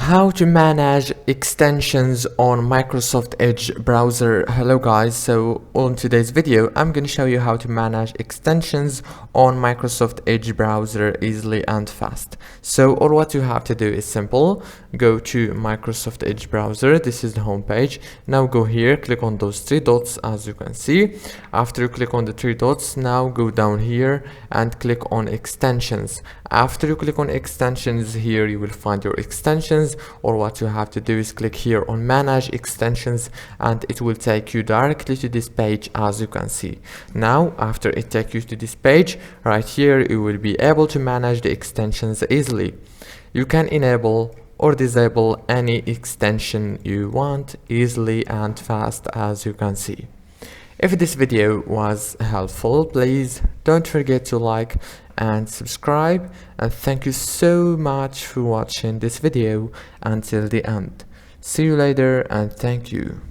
How to manage extensions on Microsoft Edge browser. Hello guys, so on today's video I'm going to show you how to manage extensions on Microsoft Edge browser easily and fast. So all what you have to do is simple. Go to Microsoft Edge browser. This is the home page. Now go here, click on those three dots as you can see. After you click on the three dots, now go down here and click on extensions. After you click on extensions, here you will find your extensions, or what you have to do is click here on manage extensions and it will take you directly to this page as you can see. Now after it takes you to this page, right here you will be able to manage the extensions easily. You can enable or disable any extension you want easily and fast as you can see. If this video was helpful, please don't forget to like and subscribe, and thank you so much for watching this video until the end. See you later and thank you.